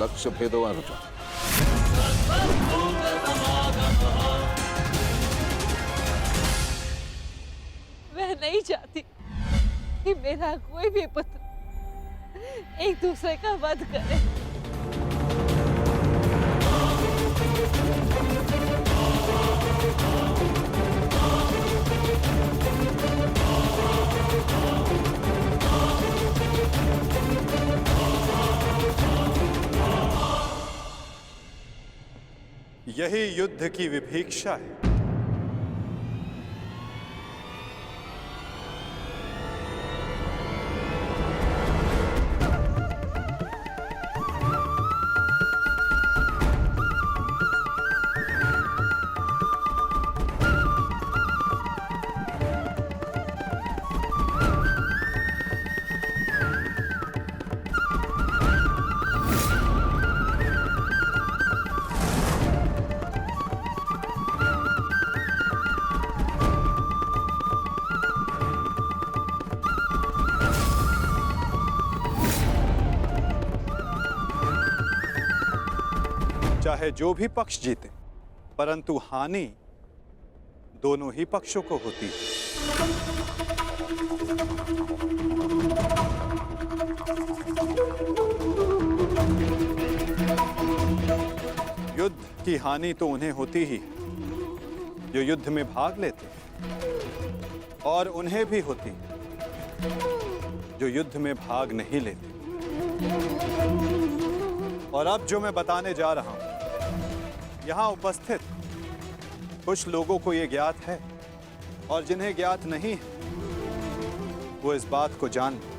लक्ष्य भेदवान था। मैं नहीं चाहती कि मेरा कोई भी पुत्र एक दूसरे का वध करे। यही युद्ध की विभीषा है। चाहे जो भी पक्ष जीते, परंतु हानि दोनों ही पक्षों को होती है। युद्ध की हानि तो उन्हें होती ही जो युद्ध में भाग लेते, और उन्हें भी होती जो युद्ध में भाग नहीं लेते। और अब जो मैं बताने जा रहा हूं, यहां उपस्थित कुछ लोगों को यह ज्ञात है, और जिन्हें ज्ञात नहीं है वो इस बात को जान लें।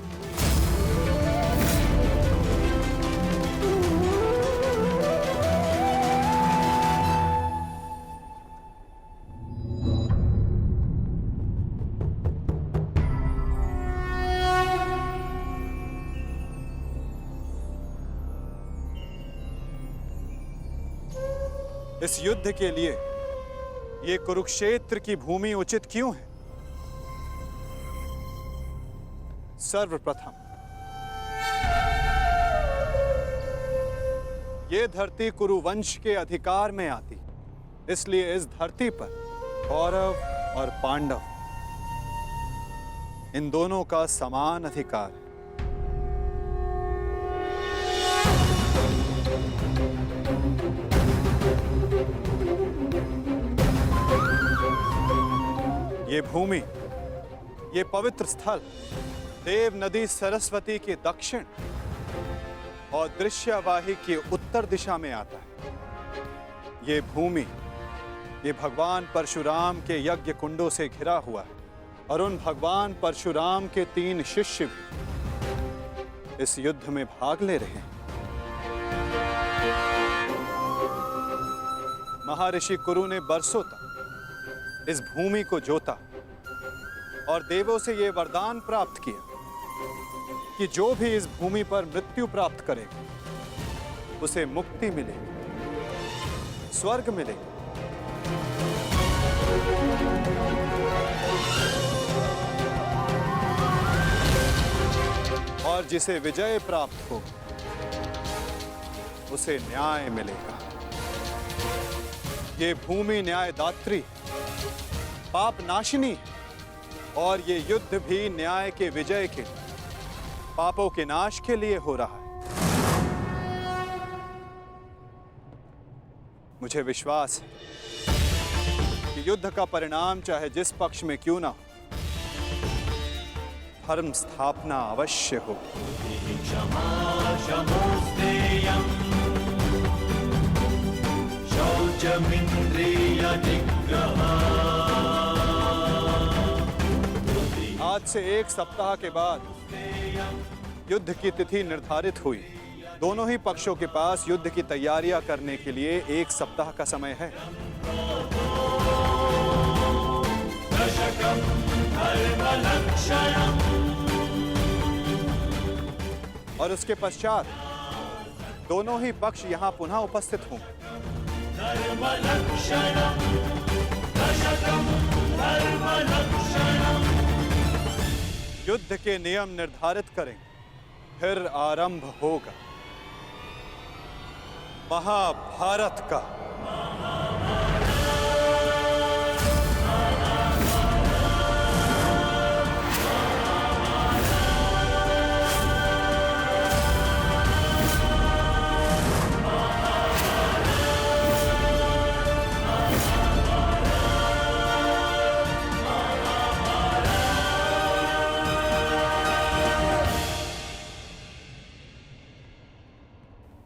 इस युद्ध के लिए ये कुरुक्षेत्र की भूमि उचित क्यों है? सर्वप्रथम ये धरती कुरुवंश के अधिकार में आती, इसलिए इस धरती पर कौरव और पांडव इन दोनों का समान अधिकार है। ये भूमि, ये पवित्र स्थल देव नदी सरस्वती के दक्षिण और दृश्यवाही के उत्तर दिशा में आता है। ये भूमि, ये भगवान परशुराम के यज्ञ कुंडों से घिरा हुआ है, और उन भगवान परशुराम के 3 शिष्य भी इस युद्ध में भाग ले रहे हैं। महर्षि कुरु ने बरसों तक इस भूमि को जोता और देवों से यह वरदान प्राप्त किया कि जो भी इस भूमि पर मृत्यु प्राप्त करेगा उसे मुक्ति मिलेगी, स्वर्ग मिलेगा। और जिसे विजय प्राप्त हो उसे न्याय मिलेगा। ये भूमि न्यायदात्री, पाप नाशिनी, और ये युद्ध भी न्याय के विजय के, पापों के नाश के लिए हो रहा है। मुझे विश्वास है कि युद्ध का परिणाम चाहे जिस पक्ष में क्यों ना हो, धर्म स्थापना अवश्य हो। आज से 1 सप्ताह के बाद युद्ध की तिथि निर्धारित हुई। दोनों ही पक्षों के पास युद्ध की तैयारियां करने के लिए 1 सप्ताह का समय है। और उसके पश्चात दोनों ही पक्ष यहां पुनः उपस्थित होंगे। युद्ध के नियम निर्धारित करेंगे, फिर आरंभ होगा महाभारत का।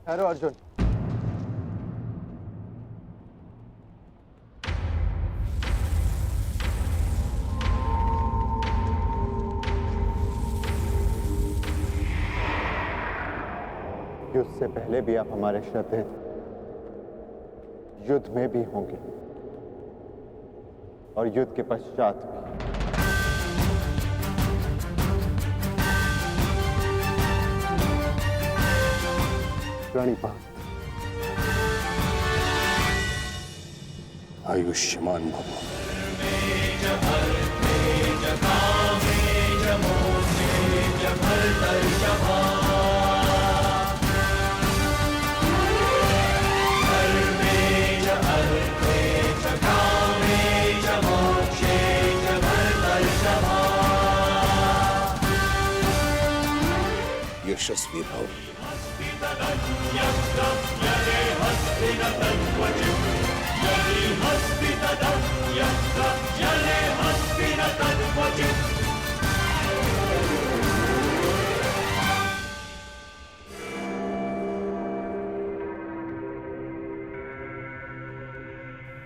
हेलो अर्जुन। युद्ध से पहले भी आप हमारे श्रद्धेय थे, युद्ध में भी होंगे और युद्ध के पश्चात भी। प्रणिपात। आयुष्मान भव। यशस्वी भव।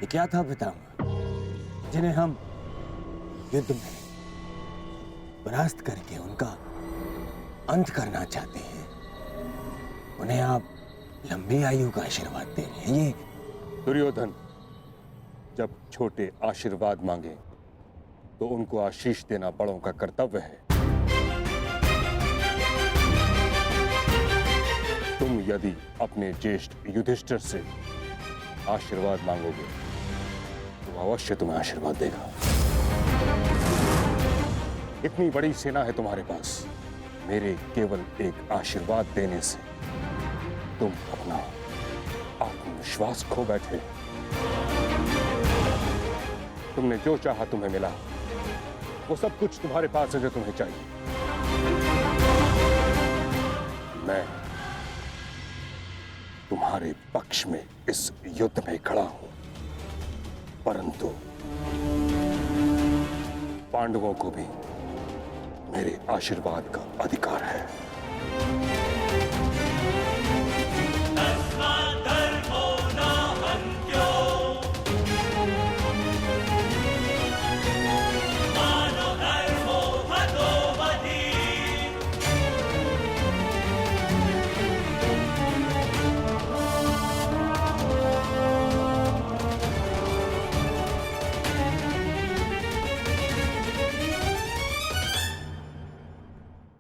ये क्या था पितामह, जिन्हें हम युद्ध में परास्त करके उनका अंत करना चाहते हैं, उन्हें आप लंबी आयु का आशीर्वाद दे रहे हैं? ये दुर्योधन जब छोटे आशीर्वाद मांगे तो उनको आशीष देना बड़ों का कर्तव्य है। तुम यदि अपने ज्येष्ठ युधिष्ठिर से आशीर्वाद मांगोगे तो अवश्य तुम्हें आशीर्वाद देगा। इतनी बड़ी सेना है तुम्हारे पास, मेरे केवल एक आशीर्वाद देने से तुम अपना आत्मविश्वास खो बैठे। तुमने जो चाहा तुम्हें मिला, वो सब कुछ तुम्हारे पास है जो तुम्हें चाहिए। मैं तुम्हारे पक्ष में इस युद्ध में खड़ा हूं, परंतु पांडवों को भी मेरे आशीर्वाद का अधिकार है।